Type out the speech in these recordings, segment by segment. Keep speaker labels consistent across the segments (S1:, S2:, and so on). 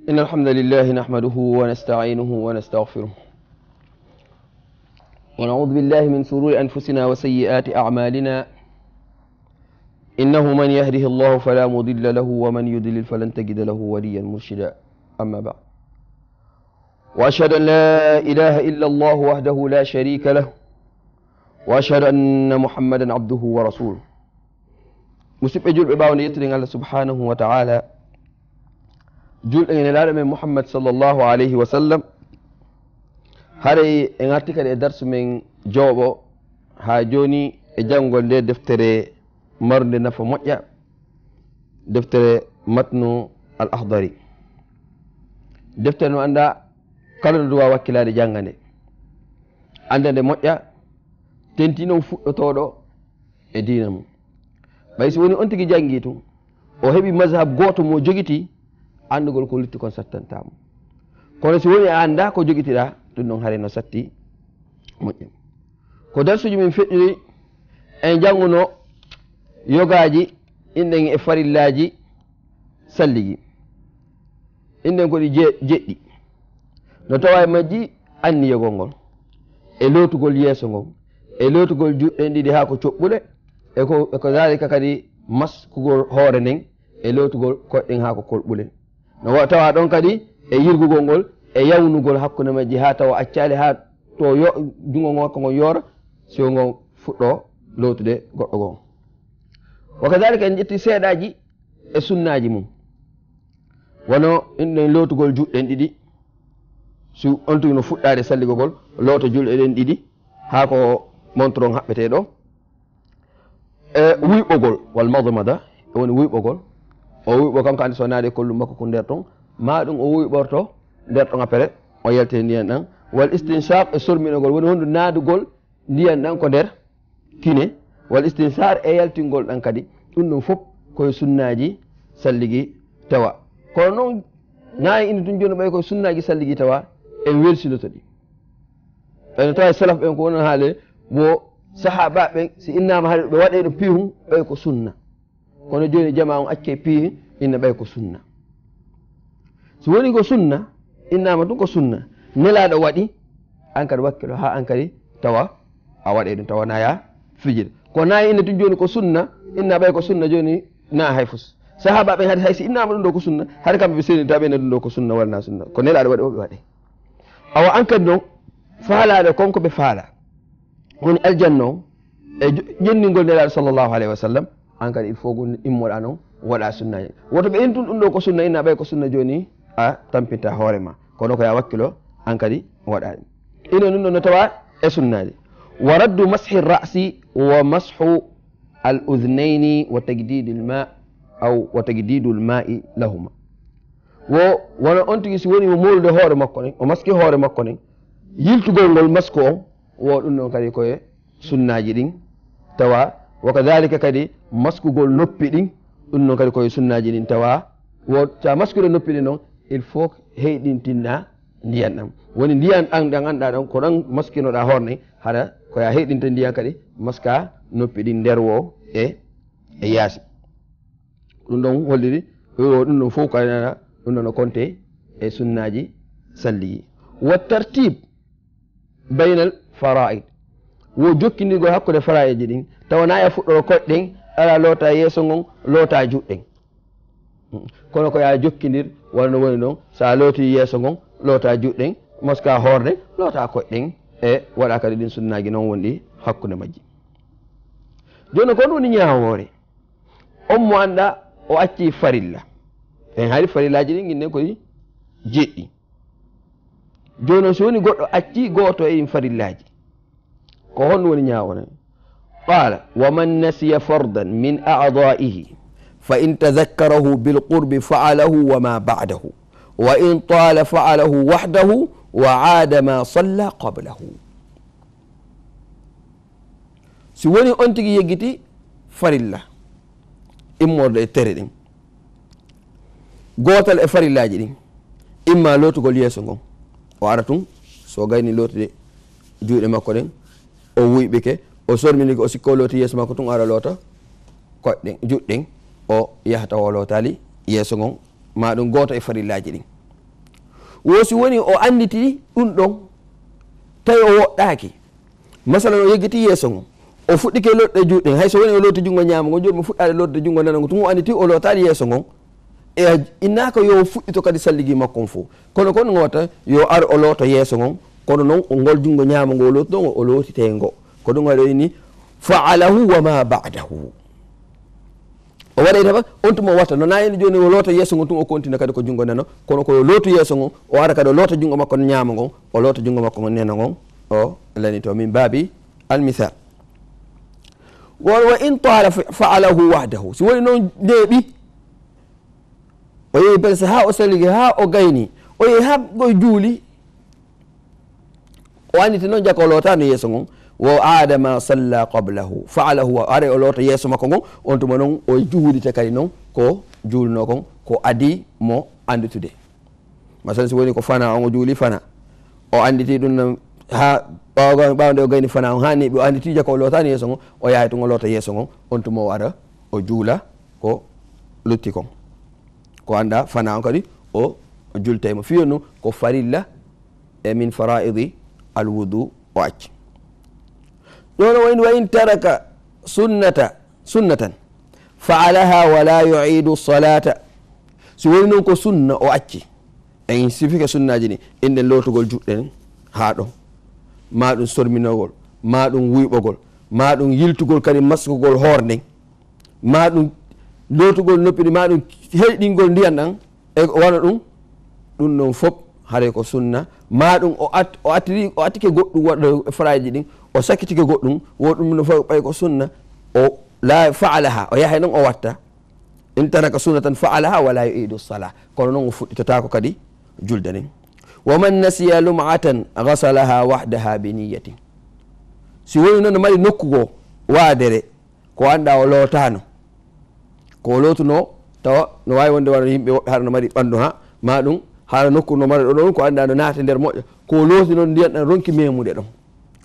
S1: إن الحمد لله نحمده ونستعينه ونستغفره ونعوذ بالله من شرور أنفسنا وسيئات أعمالنا إنه من يهده الله فلا مضل له ومن يضلل فلن تجد له وليا مرشدا أما بعد وأشهد أن لا إله إلا الله وحده لا شريك له وأشهد أن محمدا عبده ورسوله مسيب أجل بباون يترين الله سبحانه وتعالى جل إن العالم محمد صلى الله عليه وسلم هاري إن أرتكل الدرس من جوابه هاجوني إجانغول دي دفتري مرد نفو مؤيا دفتري متنو الأخضري دفتر نو عند كالو دوا وكلا دي جانغاني عند دي مؤيا تنتينو فوتودو إدينم بايس وني أنتك جانغيتو وهبي مذهب غوتو مو جوغيتي andugol ko lutti kon sattantamo kono si woni anda ko jogitira dum non hare no satti moƴƴam ko darsuji min feƴƴiri en janguno yogaji inden e farillaji salligi inden ko di jeɗɗi no tawa e majji anni yogol ngol e lotugol yeeso ngol e lotugol juɗɗen ɗiɗi ha ko coɓɓule e ko zalika kadi maskugol hoore nden e lotugol koɗɗen ha ko kolɓule no tawa ɗon kadi e yirgugol ngol e yawnugol hakkunde majji ha tawa accali ha to jungo ngo ko ngo yora so ngo fuɗɗo lotude goɗɗo gon wa kadhalika en ƴetti seeɗaji e sunnaji mum wono inɗen lotugol juɗɗen ɗiɗi so on tigi no fuɗɗade salligogol loto julɗe ɗen ɗiɗi ha ko montron haɓɓete ɗo e wuyɓogol wal madmada woni wuyɓogol o wuyɓo kanko andi so naade kollum makko ko nder ton ma ɗum o wuyɓorto nder ton apere o yelte ndiyan ɗan wal istinshaq e sorminogol woni hondu naadugol ndiyan ɗan ko nder kine wal istinshar e yaltingol ɗan kadi ɗum ɗum fof koye sunnaji salligi tawa kono noon nayi indi tun joni ɓay koye sunnaji salligi tawa en welsinoto ɗi ɓayno tawa salaf ɓen ko wonon haale wo sahaba ɓen si innama haade ɓe waɗe ɗo pihum ɓay ko sunna kono joni jama on acce pihi inna ɓay ko sunna so woni ko sunna innama ɗum ko sunna nelaɗo waɗi an kadi wakkilo ha an kadi tawa a waɗe ɗum tawa naya fijida ko nayi inna tun joni ko sunna inna ɓay ko sunna joni na hay fus sahaba ɓen haade haysi innama ɗum ɗo ko sunna haade kamɓe ɓe senidta ɓe ne ɗum ɗo ko sunna walla sunna ko nelaɗo waɗi oɓe waɗe awa an kadi noon faalaɗo konko ɓe faala woni aljanna o e ƴenningol nelaɗo sallllahu alayhi wa sallam an kadi il faut go immoɗa noon waɗa sunnaji woto ɓe intun ɗum ɗo ko sunna inna ɓay ko sunna joni a tampinta hoorema kono ko ya wakkilo an kadi waɗaɗi ino ɗum ɗo no tawa e sunnaji wa raddu mashi ra'si wa mashu al udhnaini wa tagdidu l ma aw wa tagdidu l ma'i lahuma wo wona on tigi si woni mo molude hoore makko nen o maski hoore makko nen yiltugol ngol masque on wo ɗum ɗon kadi koye sunnaji ɗin tawa wa kadhalika kadi maskugol noppi ɗin ɗum noon kadi koye sunnaji ɗin tawa wo sa maskude noppi ɗin noon il faut heyɗintinna ndiyan ɗam woni ndiyan ɗan ɗan anɗa ɗon ko ɗon maskinoɗa hoorne haɗa koya heyɗinta ndiyan kadi maska noppi ɗin nder wo e yaasi ɗum ɗon holliri ɗum ɗon fof kaɗa ɗum ɗon o compte e sunnaji salligi wa tartib baynal fara'id wo jokkindirgol hakkude fara'iji ɗin tawa na ya fuɗɗoro koɗɗen ala loota yeeso ngon loota juɗɗen kono ko ya jokkindir wonno woni ɗon sa looti yeeso ngon loota juɗɗen moska horde loota koɗɗen e waɗa kadi ɗin sunnaji noon wonɗi hakkude majji joni ko ɗum woni ñawoore on mo anda o acci farilla en haali farillaji ɗin guinnen koye jeɗɗi joni so woni goɗɗo acci goto e ɗin farillaji ko honɗum woni ñawone قال ومن نسي فردا من أعضائه فإن تذكره بالقرب فعله وما بعده وإن طال فعله وحده وعاد ما صلى قبله سووني أنتي يجتي فرلا إمور التردين قوتل فرلا جدين إما لوتو قول يسنغو وعرتم سو غايني لوتو دي جوء ما كورين أو وي بك o sormini o sikko looti yeeso makko tun ara loota koɗɗen juɗɗen o yahata o lootali yeeso ngon ma ɗum goto e farillaji ɗin wosi woni o anditi ɗum ɗon tawi o woɗɗaki masalan o yeggiti yeeso ngon o fuɗɗike lotɗe juɗɗe hay so woni o looti jungo ñamugo joni mo fuɗɗade lotde jungo nanago tun o anditi o lotali yeeso ngon e innaka yo fuɗɗito kadi salligi makko fo kono kon ngota yo ar o loto yeeso ngon kono noon o ngol jungo ñamugo o looti ɗon o lootitengo ko ɗum waɗo ni fa'alahu wa ma ba'dahu o waɗay tawa on tuma watta no nayini joni o loota yeeso ngon tun o continue kadi ko jungo nano kono ko lootu yeeso ngon o ara kadi o loota jungo makko ñaama ngon o loota jungo makko ngon nena ngon o lani to min babi almithal wa in tala fa'alahu wahdahu si woni noon deeɓi o yehi bel sa ha o saligi ha o gayni o yehi ha go juuli o anditi noon jaka o lootano yeeso ngon wo aada ma salla qablahu fa'alahu are o loota yeeso makko ngon on tuma noon o juulita kadi noon ko juulno kon ko adi mo anditude masalan si woni ko fana on o juuli fana o anditi ɗum ha ɓawde o gayni fana on hani ɓe anditi jaka o lootani yeeso ngon o yahay tun o loota yeeso ngon on tuma o ara o juula ko lutti kon ko anda fana on kadi o jultaymo fiyo noon ko farilla e min faraidi alwudu o acci ɗon wayni wa in taraka sunnatan fa'alaha wala yu'idu salata si woni noon ko sunna o acci en sifika sunnaji ni inden lootugol juɗɗen ha ɗon ma ɗum sorminogol ma ɗum wuyɓogol ma ɗum yiltugol kadi maskugol hoornden ma ɗum lootugol noppiɗi ma ɗum heyɗingol ndiyan ɗan e wona ɗum ɗon fof haare ko sunna ma ɗum o attike goɗɗum waɗa faraji ɗin o sakkitike goɗɗum woɗum no fof ɓay ko sunna o la fa'alaha o yahay noon o watta in taraka sunnatan fa'alaha wala yu'idu salah kono noon o fuɗɗitotako kadi julde nden wa man nasiya lum'atan ghasalaha wahdaha bi niyyatin si woni noon no mari nokkugo waadere ko anda o lootano ko lootuno tawa no wawi wonde wano yimɓe woɓɓe haɗa no mari ɓandu ha ma ɗum haala nokku no mari ɗo ɗon ko anda no naata nder moƴƴa ko looti noon ndiyan ɗan ronki memude ɗon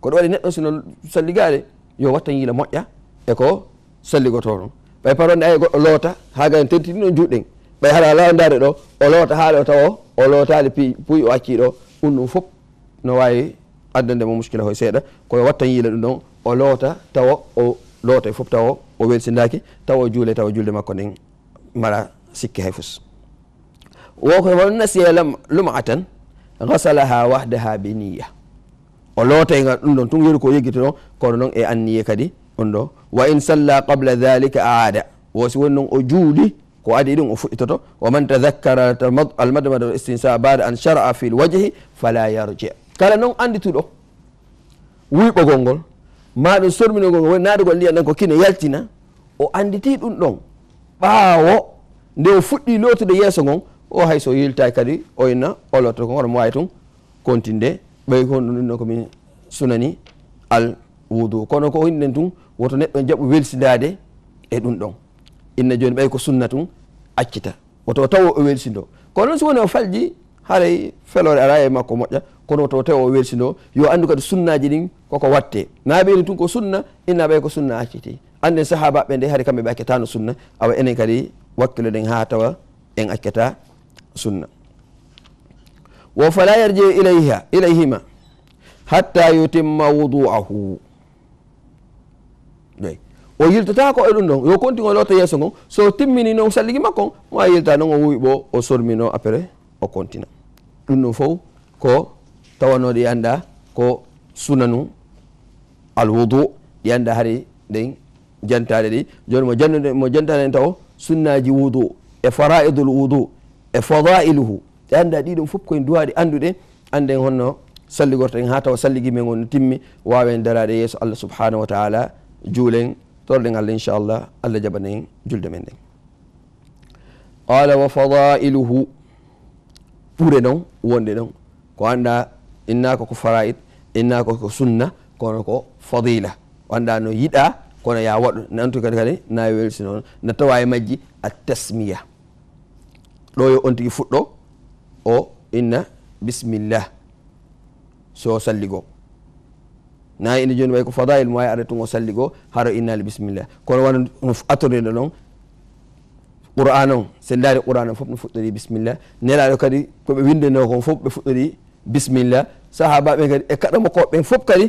S1: ko ɗo waɗi neɗɗo sino salligade yo watta yiila moƴƴa e ko salligoto ɗon ɓay paronde ay goɗɗo loota ha gani tentini ɗon juɗɗen ɓay haɗa lawdare ɗo o loota haala o tawa o lootali puy o acci ɗo ɗum fof no wawi addande mo muskila hoye seeɗa koye watta yiila ɗum ɗon o loota tawa o loota e fof tawa o welsindaki tawa o juule tawa julde makko nden mara sikki hay fus woko won nasiya lum'atan ghasalaha wahdaha bi niyya o lootayga ɗum ɗon tun yeru ko yeggito ɗon kono noon e anniye kadi on ɗo wa in salla qabla dhalika aada wosi woni noon o juuli ko adi ɗum o fuɗɗitoto wa man tadhakkara almadmada wal istinsa ba'da an shara'a fi lwajhi fala yarji kala noon andituɗo wuyɓogol ngol ma ɗum sorminogol ngol woni naadugol ndiyan ɗan ko kine yaltina o anditi ɗum ɗon ɓaawo nde o fuɗɗi lootude yeeso ngon o hayso yiltaki kadi o inna o lotto ko hono mo wawi tun continde ɓay ko ɗum ɗo komin sunani al wudu kono ko hinden tun woto neɗɗo jaɓu welsidade e ɗum ɗon inna joni ɓay ko sunna tun accita woto taw o welsido kono noon so woni o falji haray felore ara e makko moƴƴa kono to taw o welsido yo andu kadi sunnaji ɗin koko watte na ɓeyni tun ko sunna inna ɓay ko sunna acciti anden sahabaɓe nde haade kamɓe ɓe accetano sunna awa enen kadi wakkilo ɗen ha tawa en acceta sunna wo fala yarji ilayhima hatta yutimma wudu'ahu o yiltata ko e ɗum ɗon yo continue o loota yeeso ngon so timmini noon salligi makko ma yilta noon o wuyɓo o sormino après o continue ɗum ɗum fof ko tawanoɗe anda ko sunanu alwudu ɗi anda haari nden jantade ɗi joni mo jantade en taw sunnaji wudu e faraidul wudu e fadailuhu ɗe anda ɗiɗum fof koye duwaɗi anduɗe anden honno salligorten ha tawa salligi men on timmi wawen darade yeeso Allah subhanahu wa ta'ala juulen torɗen Allah inchallah Allah jaɓanen julde men ɗen qala wa fadailuhu ɓuure ɗon wonde ɗon ko anda innaka ko faraid innaka ko sunna kono ko fadila anda no yiɗa kono ya waɗu nantu kadi na welsi noon no tawa e majji a tasmiya ɗo yo on tigui fuɗɗo o inna bisimillah so salligo na ina joni way ko fadail mo wawi arde tun o salligo haro innali bisimillah kono wona no attorede ɗon qur'an on sen daari qur'an fof no fuɗɗori bismillah nelaɗo kadi koɓe windeno kon fof ɓe fuɗɗori bismillah sahabaɓe kadi e kaɗamo koɓɓen fof kadi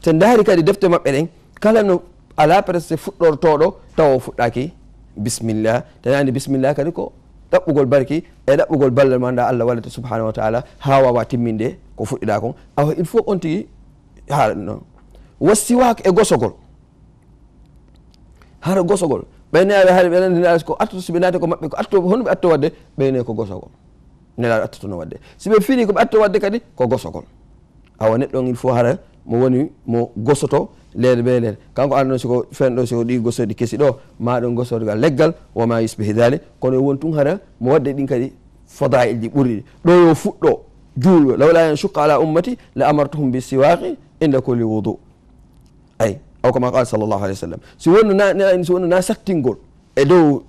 S1: sen daari kadi defte maɓɓe ɗen kala no ala presque fuɗɗortoɗo tawa fuɗɗaki bismillah tanani bismillah kadi ko ɗaɓɓugol barki e ɗaɓɓugol ballal ma nda Allah wallata subhanahu wa taala ha wawa timminde ko fuɗɗiɗa kon awa il faut on tigui haala ɗum noon wassiwaka e gosogol hara gosogol ɓayne aɓe haali ɓenandinaɗa ko attoto siɓe naati ko maɓɓe ko atto hono ɓe atto wadde ɓeyne ko gosogol nelaɗo attotono wadde siɓe fini koɓe atto wadde kadi ko gosogol awa neɗɗo on il faut hara mo woni mo gosoto leɗe ɓe leɗe kanko anda siko fenɗo siko ɗi gosoɗi kesi ɗo maɗon gosotogal leggal wama yusbihi dhalik kono won tun hara mo wadde ɗin kadi fadail ɗi ɓurɗi ɗo yo fuɗɗo juulɓe lawla en shuqqa ala ummati la amartuhum bi siwaqi inda kulli wudu ay aw kama qala sallllahu alayhi wa sallam si wonno na saktingol e dow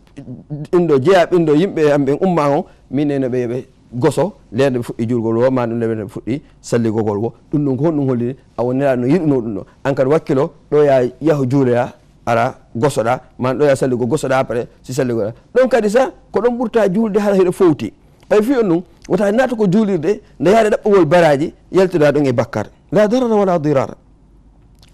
S1: ɗinɗo jeeya ɓinɗo yimɓe amɓe umma o minene ɓe goso leerde ɓe fuɗɗi julgol wo ma ɗum leɓe fuɗɗi salligogol wo ɗum ɗum ko honɗum hollini awo nelaɗo no yiɗuno ɗum ɗo an kadi wakkilo ɗo ya yahu juuloya ara gosoɗa man ɗo ya salligo gosoɗa après si salligoɗa ɗon kadi sa ko ɗon ɓurta juulde hara heɗo fowti ɓay fi on ɗum wota naata ko juulirde nde yaade ɗaɓɓugol baraji yaltoɗa ɗon e bakkar la darara wala dirara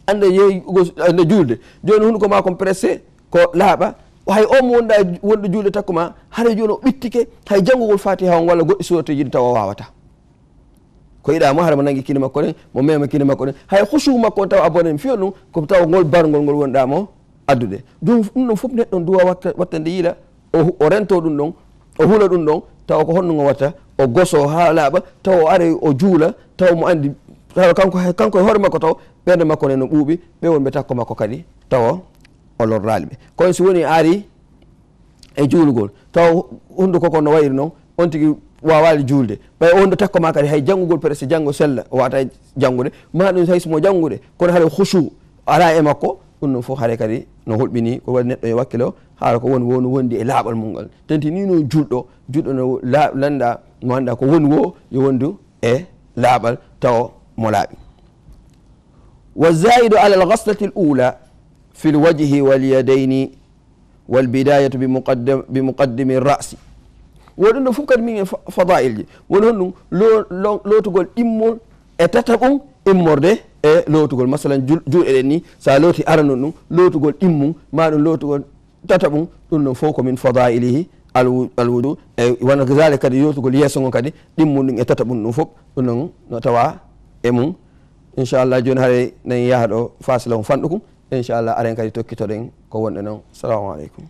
S1: ande yeeyi ande juulde joni hunde ma kon pressé ko laaɓa hay o mo wonɗa wonɗo juulde takko ma hara joni o ɓittike hay janngugol fatiha on walla goɗɗi suroteji ɗi tawa wawata ko yiɗamo hara mo nangui kine makko ɗen mo mema kine makko ɗen hay husu makko on tawa abonné fiyo ɗum ko tawa ngol bargol ngol wonɗamo addude ɗum ɗum ɗon foof neɗɗon duwa wattande yiila o rento ɗum ɗon o huula ɗum ɗon tawa ko honɗum o watta o goso ha laaɓa tawa o ara o juula tawa mo andi tawa kanko e hoore makko taw ɓerde makko ne no ɓuuɓi ɓe wonɓe takko makko kadi tawa o lorrali ɓe kono si woni ari e juulugol taw hunde koko no wayri noon on tigui wawali juulde ɓay on ɗo takko ma kadi hay janggugol presque janggo sella o wata janggude ma ɗum hay somo janggude kono haɗa husu ala e makko ɗum ɗon foof haare kadi no holɓini ko waɗi neɗɗo e wakkile o haala ko woni woni wondi e laaɓal mum ngal tenti ni no julɗo no landa mo anda ko woni wo yo wondu e laaɓal taw mo laaɓi wa zaidu ala alghaslati l ula fi lwajhi walyadaini walbidayatu bi muqaddimi rasi woɗum ɗo fof kadi min e fadail ji woni hon ɗum lootugol immol e tataɓum immorde e lootugol masalan juuɗe ɗen ni sa looti aranon ɗum lootugol immum ma ɗum lootugol tataɓum ɗum ɗon fof komin fadailihi alwudu e wona zalik kadi lootugol yeeso ngon kadi ɗimmum ɗum e tataɓum ɗum fof ɗum ɗon no tawa e mum inchallah joni haare nan yaha ɗo fasila on fanɗukum inchallah aren kadi tokkitoɗen ko wonɗe noon assalamu aleykum